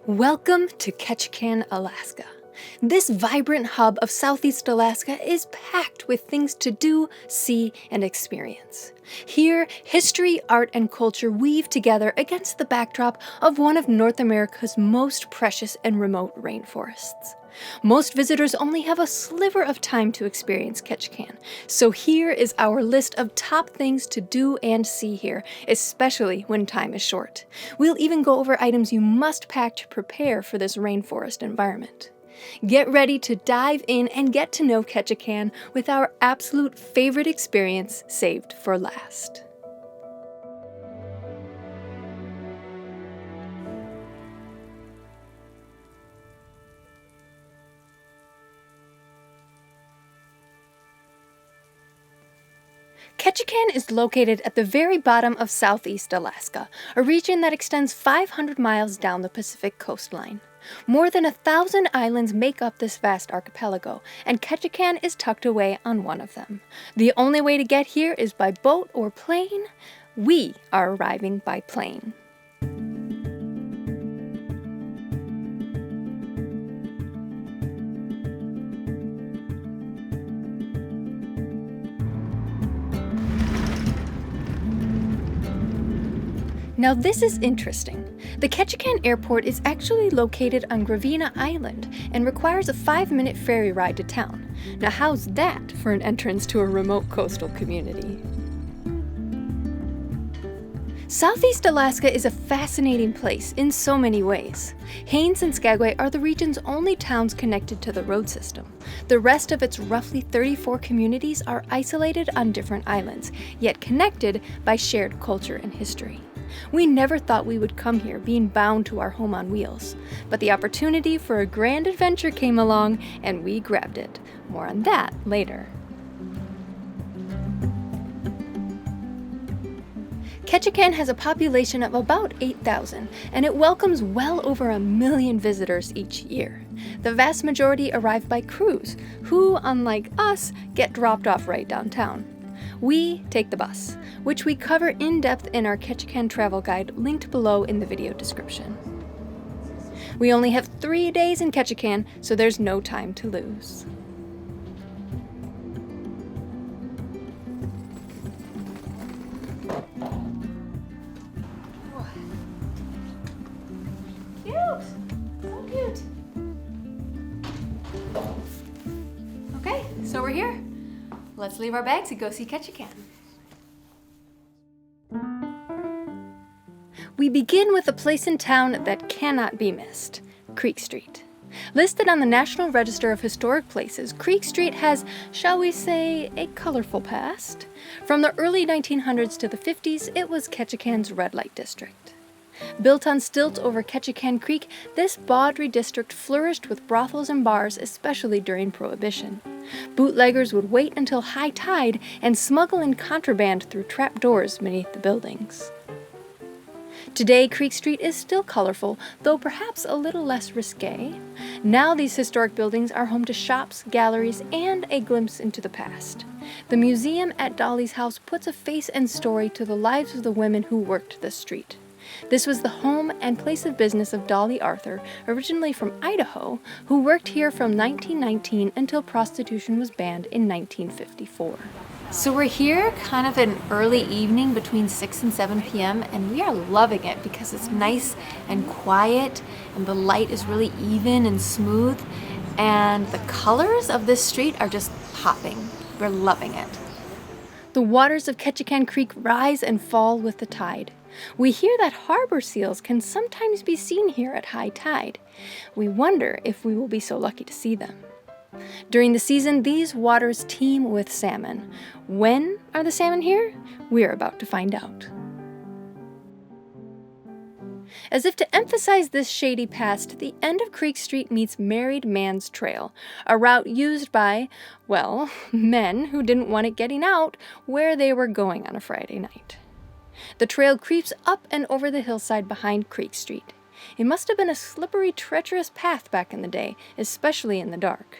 Welcome to Ketchikan, Alaska. This vibrant hub of Southeast Alaska is packed with things to do, see, and experience. Here, history, art, and culture weave together against the backdrop of one of North America's most precious and remote rainforests. Most visitors only have a sliver of time to experience Ketchikan, so here is our list of top things to do and see here, especially when time is short. We'll even go over items you must pack to prepare for this rainforest environment. Get ready to dive in and get to know Ketchikan with our absolute favorite experience saved for last. Ketchikan is located at the very bottom of Southeast Alaska, a region that extends 500 miles down the Pacific coastline. More than 1,000 islands make up this vast archipelago, and Ketchikan is tucked away on one of them. The only way to get here is by boat or plane. We are arriving by plane. Now this is interesting. The Ketchikan Airport is actually located on Gravina Island and requires a 5-minute ferry ride to town. Now how's that for an entrance to a remote coastal community? Southeast Alaska is a fascinating place in so many ways. Haines and Skagway are the region's only towns connected to the road system. The rest of its roughly 34 communities are isolated on different islands, yet connected by shared culture and history. We never thought we would come here being bound to our home on wheels, but the opportunity for a grand adventure came along and we grabbed it. More on that later. Ketchikan has a population of about 8,000, and it welcomes well over 1 million visitors each year. The vast majority arrive by cruise, who, unlike us, get dropped off right downtown. We take the bus, which we cover in depth in our Ketchikan travel guide linked below in the video description. We only have 3 days in Ketchikan, so there's no time to lose. Cute! So cute! Okay, so we're here. Let's leave our bags and go see Ketchikan. We begin with a place in town that cannot be missed, Creek Street. Listed on the National Register of Historic Places, Creek Street has, shall we say, a colorful past. From the early 1900s to the 50s, it was Ketchikan's red light district. Built on stilts over Ketchikan Creek, this bawdry district flourished with brothels and bars, especially during Prohibition. Bootleggers would wait until high tide and smuggle in contraband through trapdoors beneath the buildings. Today, Creek Street is still colorful, though perhaps a little less risque. Now these historic buildings are home to shops, galleries, and a glimpse into the past. The museum at Dolly's house puts a face and story to the lives of the women who worked the street. This was the home and place of business of Dolly Arthur, originally from Idaho, who worked here from 1919 until prostitution was banned in 1954. So we're here kind of an early evening between 6 and 7 p.m. and we are loving it because it's nice and quiet and the light is really even and smooth and the colors of this street are just popping. We're loving it. The waters of Ketchikan Creek rise and fall with the tide. We hear that harbor seals can sometimes be seen here at high tide. We wonder if we will be so lucky to see them. During the season, these waters teem with salmon. When are the salmon here? We're about to find out. As if to emphasize this shady past, the end of Creek Street meets Married Man's Trail, a route used by, well, men who didn't want it getting out where they were going on a Friday night. The trail creeps up and over the hillside behind Creek Street. It must have been a slippery, treacherous path back in the day, especially in the dark.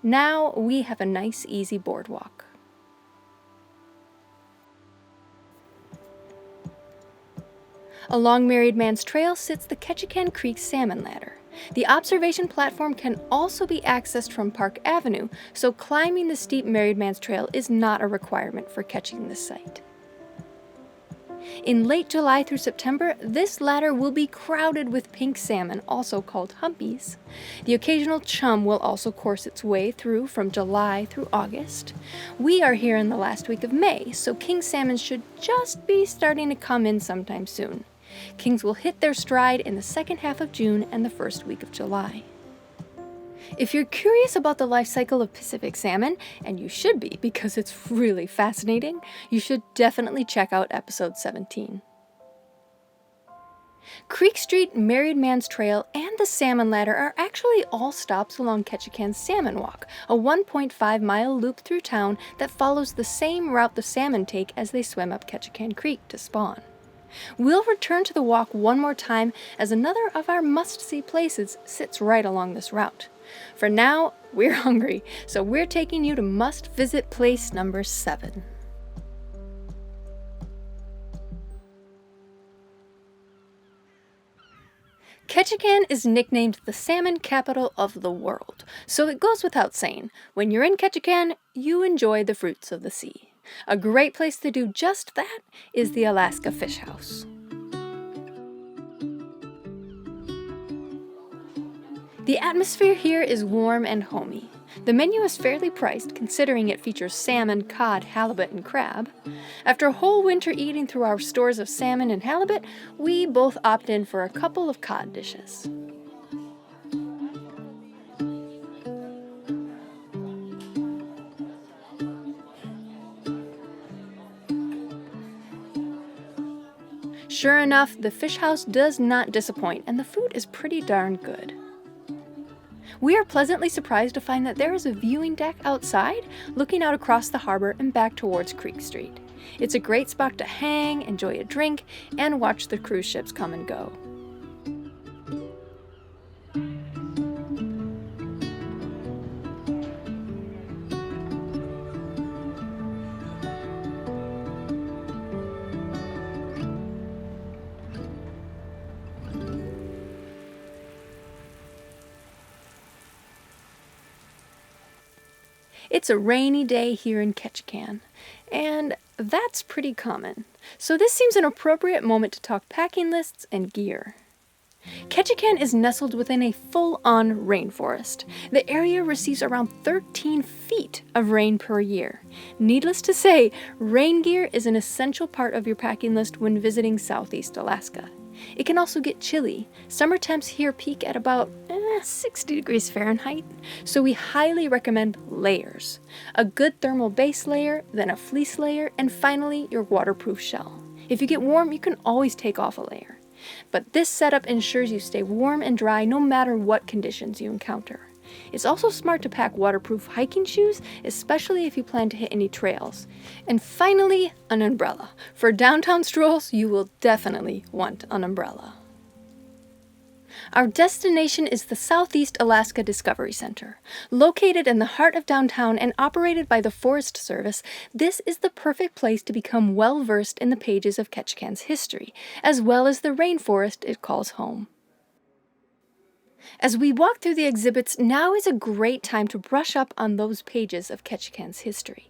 Now we have a nice, easy boardwalk. Along Married Man's Trail sits the Ketchikan Creek Salmon Ladder. The observation platform can also be accessed from Park Avenue, so climbing the steep Married Man's Trail is not a requirement for catching this site. In late July through September, this ladder will be crowded with pink salmon, also called humpies. The occasional chum will also course its way through from July through August. We are here in the last week of May, so king salmon should just be starting to come in sometime soon. Kings will hit their stride in the second half of June and the first week of July. If you're curious about the life cycle of Pacific salmon, and you should be because it's really fascinating, you should definitely check out episode 17. Creek Street, Married Man's Trail, and the Salmon Ladder are actually all stops along Ketchikan's Salmon Walk, a 1.5-mile loop through town that follows the same route the salmon take as they swim up Ketchikan Creek to spawn. We'll return to the walk one more time as another of our must-see places sits right along this route. For now, we're hungry, so we're taking you to must-visit place number 7. Ketchikan is nicknamed the salmon capital of the world, so it goes without saying, when you're in Ketchikan, you enjoy the fruits of the sea. A great place to do just that is the Alaska Fish House. The atmosphere here is warm and homey. The menu is fairly priced considering it features salmon, cod, halibut, and crab. After a whole winter eating through our stores of salmon and halibut, we both opt in for a couple of cod dishes. Sure enough, the fish house does not disappoint, and the food is pretty darn good. We are pleasantly surprised to find that there is a viewing deck outside, looking out across the harbor and back towards Creek Street. It's a great spot to hang, enjoy a drink, and watch the cruise ships come and go. It's a rainy day here in Ketchikan, and that's pretty common, so this seems an appropriate moment to talk packing lists and gear. Ketchikan is nestled within a full-on rainforest. The area receives around 13 feet of rain per year. Needless to say, rain gear is an essential part of your packing list when visiting Southeast Alaska. It can also get chilly. Summer temps here peak at about 60 degrees Fahrenheit, so we highly recommend layers. A good thermal base layer, then a fleece layer, and finally your waterproof shell. If you get warm, you can always take off a layer. But this setup ensures you stay warm and dry no matter what conditions you encounter. It's also smart to pack waterproof hiking shoes, especially if you plan to hit any trails. And finally, an umbrella. For downtown strolls, you will definitely want an umbrella. Our destination is the Southeast Alaska Discovery Center. Located in the heart of downtown and operated by the Forest Service, this is the perfect place to become well-versed in the pages of Ketchikan's history, as well as the rainforest it calls home. As we walk through the exhibits, now is a great time to brush up on those pages of Ketchikan's history.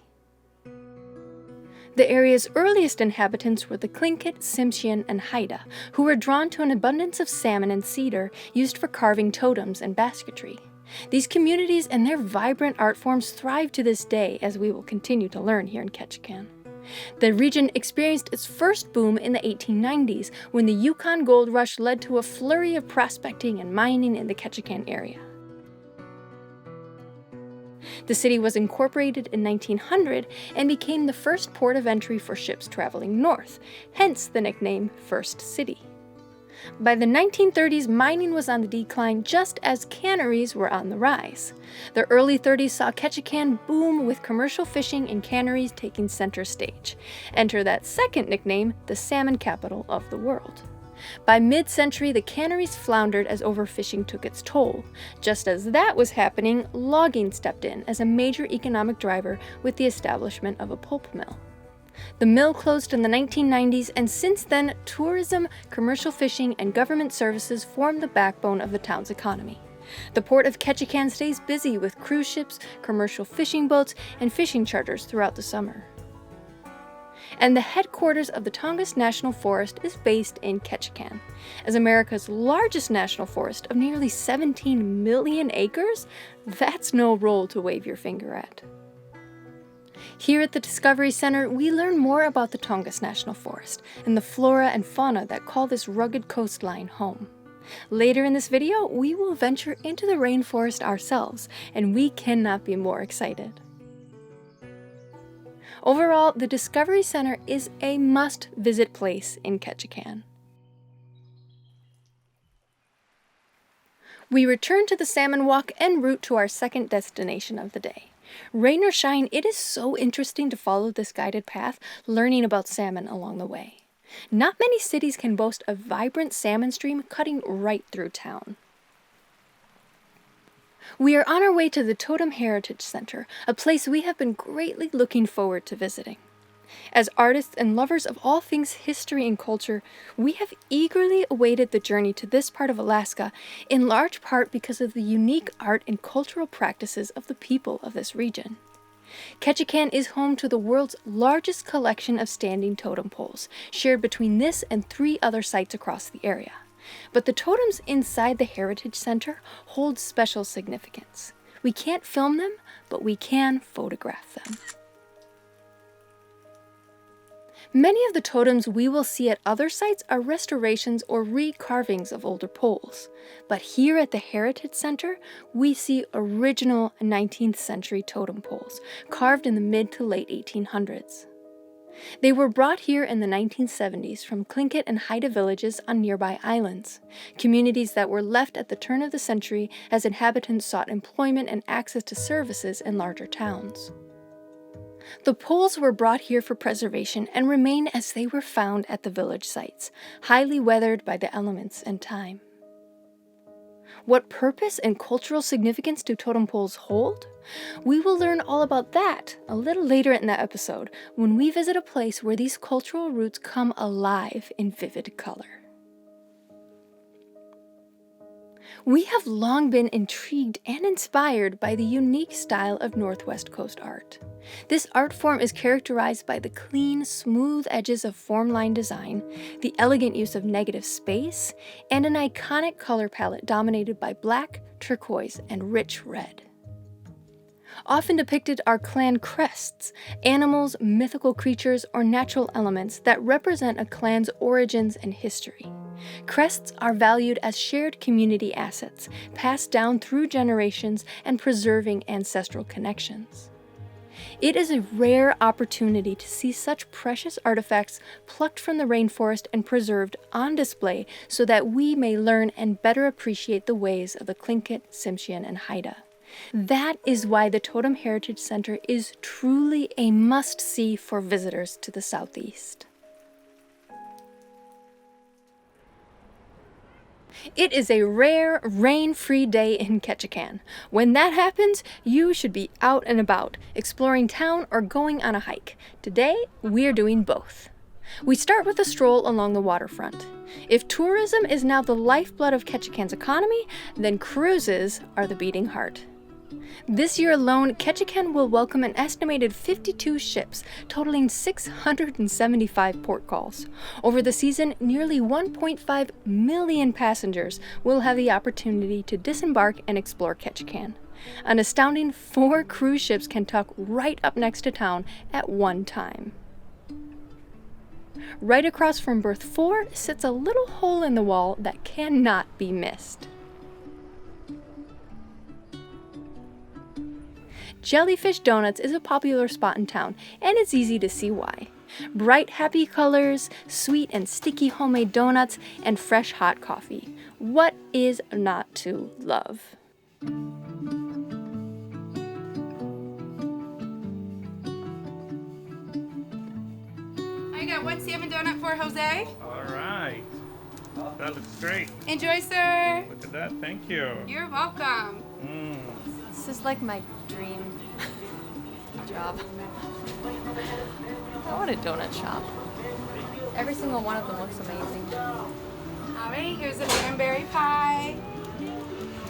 The area's earliest inhabitants were the Tlingit, Tsimshian, and Haida, who were drawn to an abundance of salmon and cedar used for carving totems and basketry. These communities and their vibrant art forms thrive to this day, as we will continue to learn here in Ketchikan. The region experienced its first boom in the 1890s when the Yukon Gold Rush led to a flurry of prospecting and mining in the Ketchikan area. The city was incorporated in 1900 and became the first port of entry for ships traveling north, hence the nickname First City. By the 1930s, mining was on the decline just as canneries were on the rise. The early 30s saw Ketchikan boom with commercial fishing and canneries taking center stage. Enter that second nickname, the salmon capital of the world. By mid-century, the canneries floundered as overfishing took its toll. Just as that was happening, logging stepped in as a major economic driver with the establishment of a pulp mill. The mill closed in the 1990s, and since then, tourism, commercial fishing, and government services form the backbone of the town's economy. The port of Ketchikan stays busy with cruise ships, commercial fishing boats, and fishing charters throughout the summer. And the headquarters of the Tongass National Forest is based in Ketchikan. As America's largest national forest of nearly 17 million acres, that's no roll to wave your finger at. Here at the Discovery Center, we learn more about the Tongass National Forest and the flora and fauna that call this rugged coastline home. Later in this video, we will venture into the rainforest ourselves, and we cannot be more excited. Overall, the Discovery Center is a must-visit place in Ketchikan. We return to the salmon walk en route to our second destination of the day. Rain or shine, it is so interesting to follow this guided path, learning about salmon along the way. Not many cities can boast a vibrant salmon stream cutting right through town. We are on our way to the Totem Heritage Center, a place we have been greatly looking forward to visiting. As artists and lovers of all things history and culture, we have eagerly awaited the journey to this part of Alaska, in large part because of the unique art and cultural practices of the people of this region. Ketchikan is home to the world's largest collection of standing totem poles, shared between this and 3 other sites across the area. But the totems inside the Heritage Center hold special significance. We can't film them, but we can photograph them. Many of the totems we will see at other sites are restorations or recarvings of older poles. But here at the Heritage Center, we see original 19th century totem poles, carved in the mid to late 1800s. They were brought here in the 1970s from Tlingit and Haida villages on nearby islands, communities that were left at the turn of the century as inhabitants sought employment and access to services in larger towns. The poles were brought here for preservation and remain as they were found at the village sites, highly weathered by the elements and time. What purpose and cultural significance do totem poles hold? We will learn all about that a little later in the episode when we visit a place where these cultural roots come alive in vivid color. We have long been intrigued and inspired by the unique style of Northwest Coast art. This art form is characterized by the clean, smooth edges of form-line design, the elegant use of negative space, and an iconic color palette dominated by black, turquoise, and rich red. Often depicted are clan crests, animals, mythical creatures, or natural elements that represent a clan's origins and history. Crests are valued as shared community assets, passed down through generations and preserving ancestral connections. It is a rare opportunity to see such precious artifacts plucked from the rainforest and preserved on display so that we may learn and better appreciate the ways of the Tlingit, Tsimshian, and Haida. That is why the Totem Heritage Center is truly a must-see for visitors to the Southeast. It is a rare, rain-free day in Ketchikan. When that happens, you should be out and about, exploring town or going on a hike. Today, we're doing both. We start with a stroll along the waterfront. If tourism is now the lifeblood of Ketchikan's economy, then cruises are the beating heart. This year alone, Ketchikan will welcome an estimated 52 ships, totaling 675 port calls. Over the season, nearly 1.5 million passengers will have the opportunity to disembark and explore Ketchikan. An astounding 4 cruise ships can tuck right up next to town at one time. Right across from berth 4 sits a little hole in the wall that cannot be missed. Jellyfish Donuts is a popular spot in town, and it's easy to see why. Bright, happy colors, sweet and sticky homemade donuts, and fresh hot coffee. What is not to love? I got 1 salmon donut for Jose. All right. That looks great. Enjoy, sir. Look at that. Thank you. You're welcome. This is like my dream. Good job. I want a donut shop. Every single one of them looks amazing. Alright, here's a cranberry pie.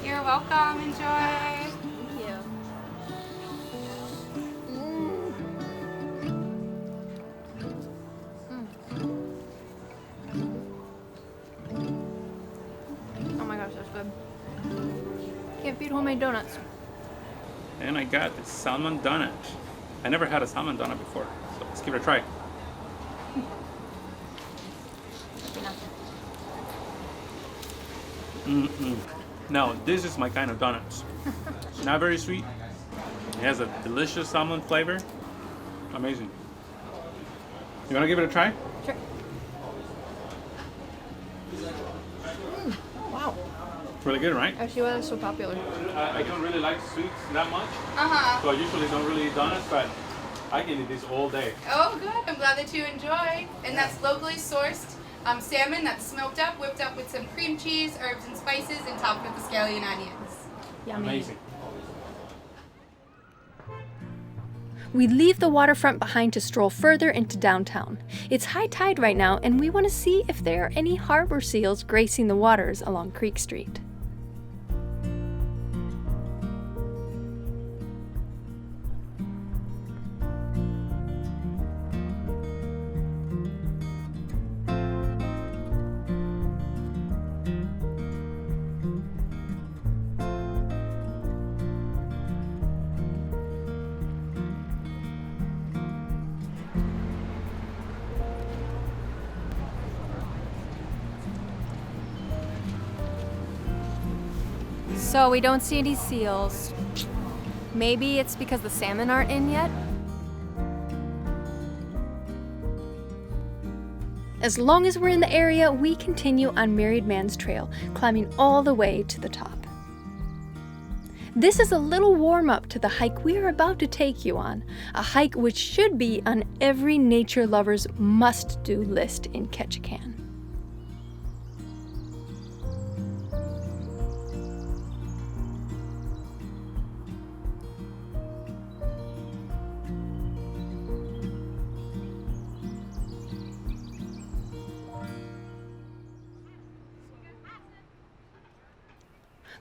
You're welcome. Enjoy. Thank you. Oh my gosh, that's good. Can't beat homemade donuts. And I got the salmon donut. I never had a salmon donut before, so let's give it a try. Now, this is my kind of donuts. Not very sweet. It has a delicious salmon flavor. Amazing. You want to give it a try? Sure. Wow. Really good, right? Actually, why is so popular? I don't really like sweets that much, so I usually don't really eat donuts, but I can eat this all day. Oh, good. I'm glad that you enjoy. And that's locally sourced salmon that's smoked up, whipped up with some cream cheese, herbs and spices, and topped with the scallion onions. Yummy. Amazing. We leave the waterfront behind to stroll further into downtown. It's high tide right now, and we want to see if there are any harbor seals gracing the waters along Creek Street. So we don't see any seals. Maybe it's because the salmon aren't in yet? As long as we're in the area, we continue on Married Man's Trail, climbing all the way to the top. This is a little warm-up to the hike we are about to take you on, a hike which should be on every nature lover's must-do list in Ketchikan.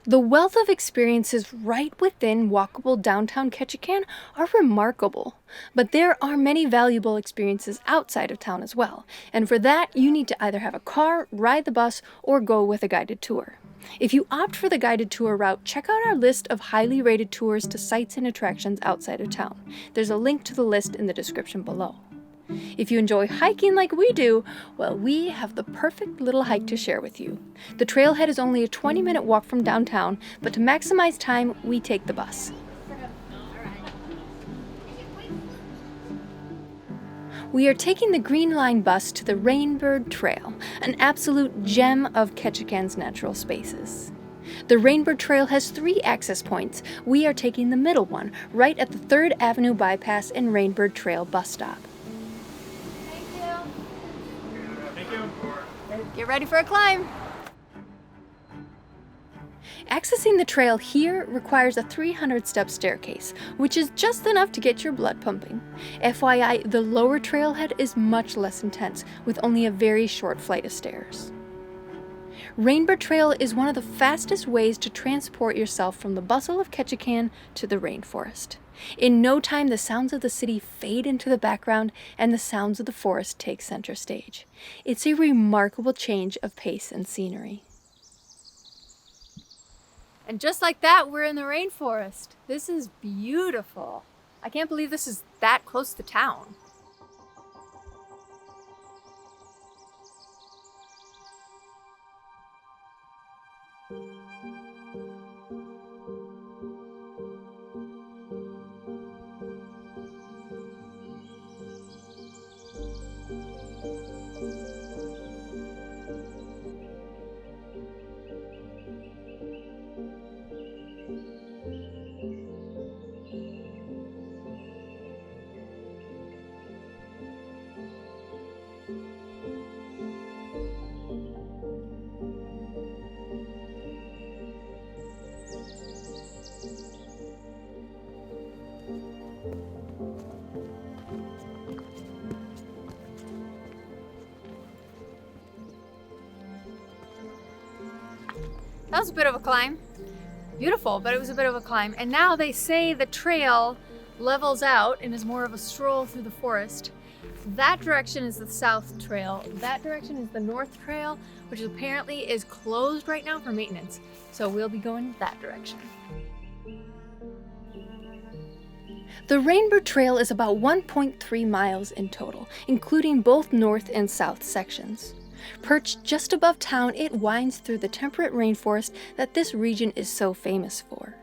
The wealth of experiences right within walkable downtown Ketchikan are remarkable, but there are many valuable experiences outside of town as well, and for that you need to either have a car, ride the bus, or go with a guided tour. If you opt for the guided tour route, check out our list of highly rated tours to sites and attractions outside of town. There's a link to the list in the description below. If you enjoy hiking like we do, well, we have the perfect little hike to share with you. The trailhead is only a 20-minute walk from downtown, but to maximize time, we take the bus. We are taking the Green Line bus to the Rainbird Trail, an absolute gem of Ketchikan's natural spaces. The Rainbird Trail has 3 access points. We are taking the middle one, right at the 3rd Avenue bypass and Rainbird Trail bus stop. Get ready for a climb! Accessing the trail here requires a 300-step staircase, which is just enough to get your blood pumping. FYI, the lower trailhead is much less intense, with only a very short flight of stairs. Rainbird Trail is one of the fastest ways to transport yourself from the bustle of Ketchikan to the rainforest. In no time, the sounds of the city fade into the background and the sounds of the forest take center stage. It's a remarkable change of pace and scenery. And just like that, we're in the rainforest. This is beautiful. I can't believe this is that close to town. That was a bit of a climb. Beautiful, but it was a bit of a climb. And now they say the trail levels out and is more of a stroll through the forest. That direction is the south trail. That direction is the north trail, which apparently is closed right now for maintenance. So we'll be going that direction. The Rainbird Trail is about 1.3 miles in total, including both north and south sections. Perched just above town, it winds through the temperate rainforest that this region is so famous for.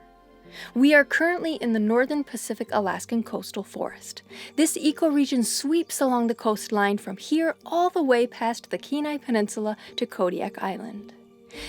We are currently in the northern Pacific Alaskan coastal forest. This ecoregion sweeps along the coastline from here all the way past the Kenai Peninsula to Kodiak Island.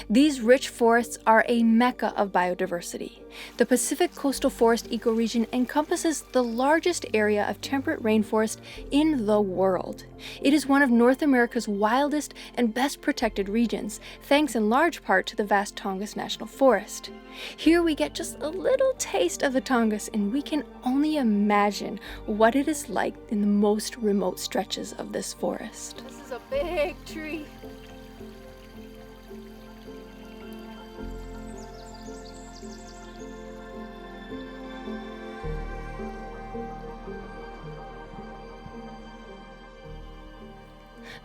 These rich forests are a mecca of biodiversity. The Pacific Coastal Forest ecoregion encompasses the largest area of temperate rainforest in the world. It is one of North America's wildest and best protected regions, thanks in large part to the vast Tongass National Forest. Here we get just a little taste of the Tongass, and we can only imagine what it is like in the most remote stretches of this forest. This is a big tree.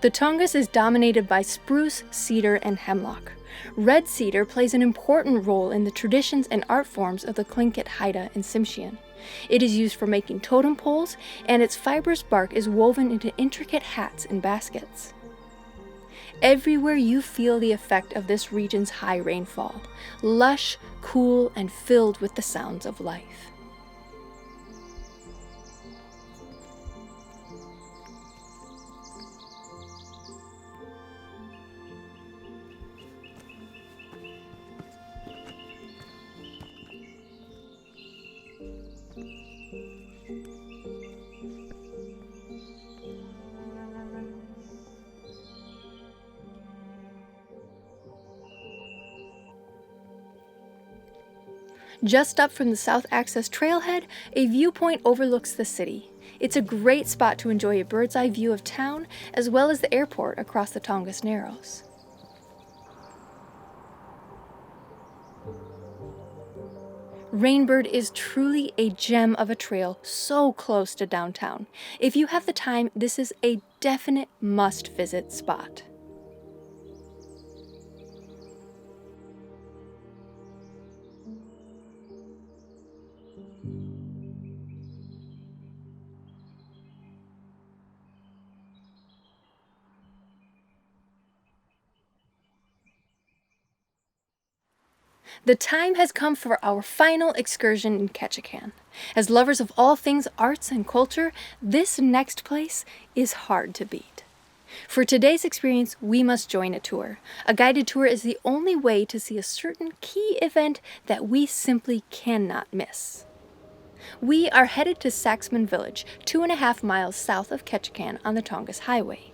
The Tongass is dominated by spruce, cedar, and hemlock. Red cedar plays an important role in the traditions and art forms of the Tlingit, Haida, and Tsimshian. It is used for making totem poles, and its fibrous bark is woven into intricate hats and baskets. Everywhere you feel the effect of this region's high rainfall, lush, cool, and filled with the sounds of life. Just up from the South Access Trailhead, a viewpoint overlooks the city. It's a great spot to enjoy a bird's eye view of town, as well as the airport across the Tongass Narrows. Rainbird is truly a gem of a trail so close to downtown. If you have the time, this is a definite must-visit spot. The time has come for our final excursion in Ketchikan. As lovers of all things arts and culture, this next place is hard to beat. For today's experience, we must join a tour. A guided tour is the only way to see a certain key event that we simply cannot miss. We are headed to Saxman Village, 2.5 miles south of Ketchikan on the Tongass Highway.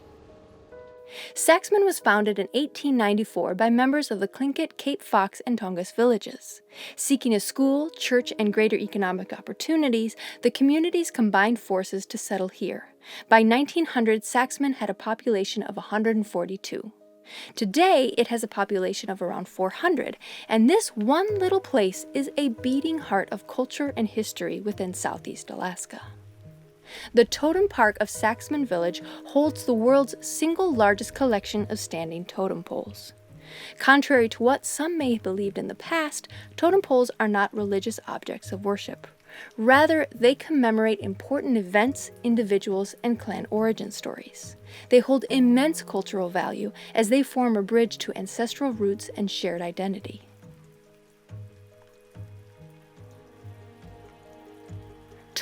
Saxman was founded in 1894 by members of the Tlingit, Cape Fox, and Tongass villages. Seeking a school, church, and greater economic opportunities, the communities combined forces to settle here. By 1900, Saxman had a population of 142. Today, it has a population of around 400, and this one little place is a beating heart of culture and history within Southeast Alaska. The Totem Park of Saxman Village holds the world's single largest collection of standing totem poles. Contrary to what some may have believed in the past, totem poles are not religious objects of worship. Rather, they commemorate important events, individuals, and clan origin stories. They hold immense cultural value as they form a bridge to ancestral roots and shared identity.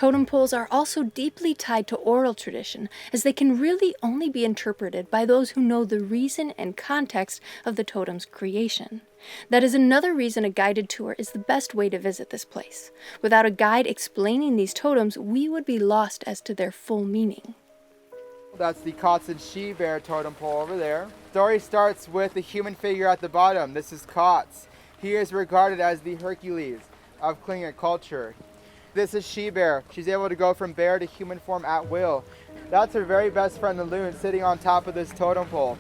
Totem poles are also deeply tied to oral tradition, as they can really only be interpreted by those who know the reason and context of the totem's creation. That is another reason a guided tour is the best way to visit this place. Without a guide explaining these totems, we would be lost as to their full meaning. That's the Kotz she-bear totem pole over there. The story starts with the human figure at the bottom. This is Kotz. He is regarded as the Hercules of Tlingit culture. This is she-bear. She's able to go from bear to human form at will. That's her very best friend, the loon, sitting on top of this totem pole.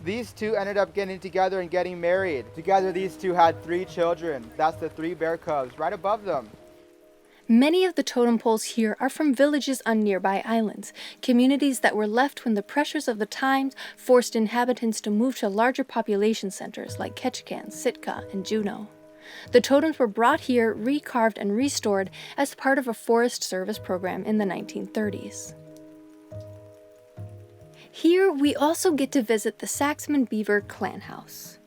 These two ended up getting together and getting married. Together, these two had 3 children. That's the 3 bear cubs right above them. Many of the totem poles here are from villages on nearby islands, communities that were left when the pressures of the times forced inhabitants to move to larger population centers like Ketchikan, Sitka, and Juneau. The totems were brought here, recarved, and restored as part of a Forest Service program in the 1930s. Here, we also get to visit the Saxman Beaver Clan House.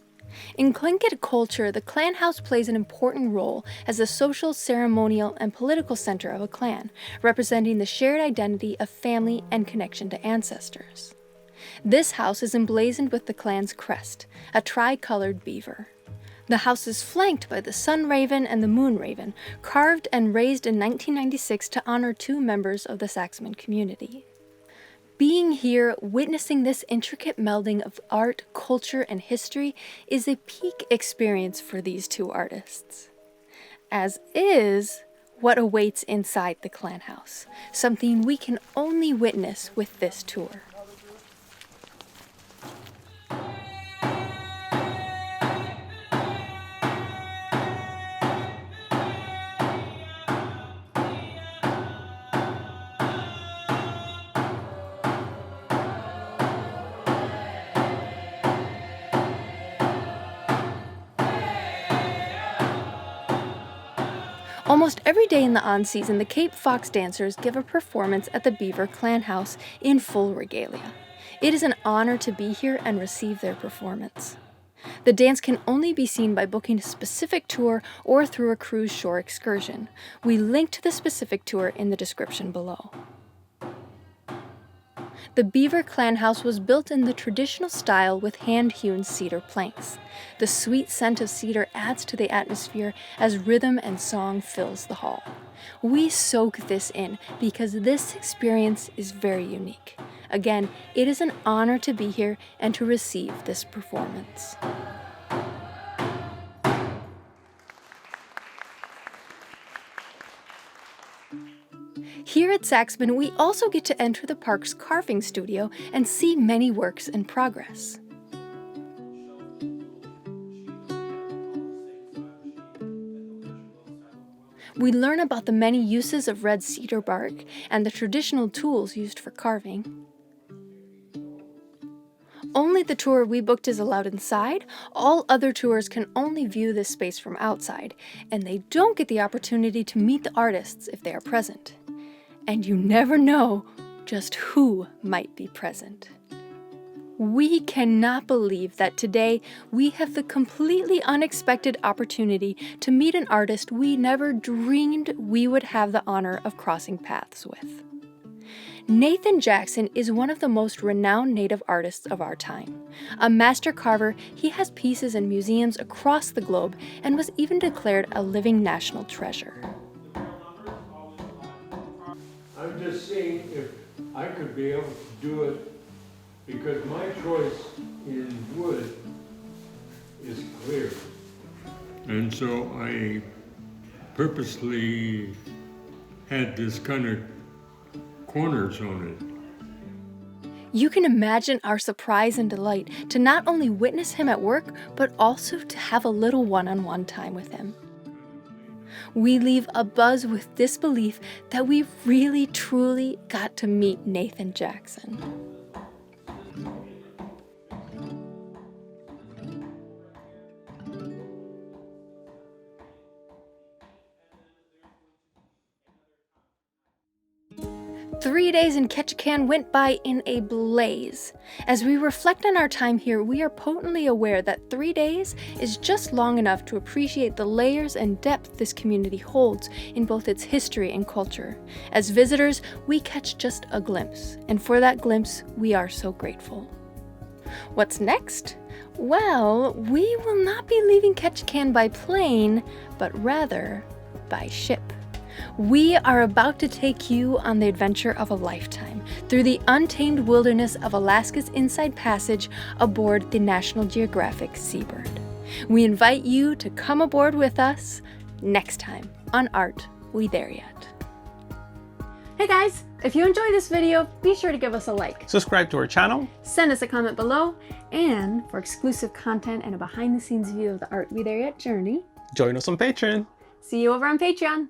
In Tlingit culture, the clan house plays an important role as a social, ceremonial, and political center of a clan, representing the shared identity of family and connection to ancestors. This house is emblazoned with the clan's crest, a tri-colored beaver. The house is flanked by the sun raven and the moon raven, carved and raised in 1996 to honor 2 members of the Saxman community. Being here, witnessing this intricate melding of art, culture, and history is a peak experience for these 2 artists. As is what awaits inside the clan house, something we can only witness with this tour. Almost every day in the on-season, the Cape Fox dancers give a performance at the Beaver Clan House in full regalia. It is an honor to be here and receive their performance. The dance can only be seen by booking a specific tour or through a cruise shore excursion. We link to the specific tour in the description below. The Beaver Clan House was built in the traditional style with hand-hewn cedar planks. The sweet scent of cedar adds to the atmosphere as rhythm and song fills the hall. We soak this in because this experience is very unique. Again, it is an honor to be here and to receive this performance. Here at Saxman, we also get to enter the park's carving studio and see many works in progress. We learn about the many uses of red cedar bark and the traditional tools used for carving. Only the tour we booked is allowed inside. All other tours can only view this space from outside, and they don't get the opportunity to meet the artists if they are present. And you never know just who might be present. We cannot believe that today we have the completely unexpected opportunity to meet an artist we never dreamed we would have the honor of crossing paths with. Nathan Jackson is one of the most renowned Native artists of our time. A master carver, he has pieces in museums across the globe and was even declared a living national treasure. I'm just seeing if I could be able to do it, because my choice in wood is clear. And so I purposely had this kind of corners on it. You can imagine our surprise and delight to not only witness him at work, but also to have a little one-on-one time with him. We leave abuzz with disbelief that we really truly got to meet Nathan Jackson. Three days in Ketchikan went by in a blaze. As we reflect on our time here, we are potently aware that 3 days is just long enough to appreciate the layers and depth this community holds in both its history and culture. As visitors, we catch just a glimpse, and for that glimpse, we are so grateful. What's next? Well, we will not be leaving Ketchikan by plane, but rather by ship. We are about to take you on the adventure of a lifetime through the untamed wilderness of Alaska's Inside Passage aboard the National Geographic Seabird. We invite you to come aboard with us next time on Art We There Yet? Hey guys, if you enjoyed this video, be sure to give us a like. Subscribe to our channel. Send us a comment below. And for exclusive content and a behind the scenes view of the Art Be There Yet journey, Join us on Patreon. see you over on Patreon.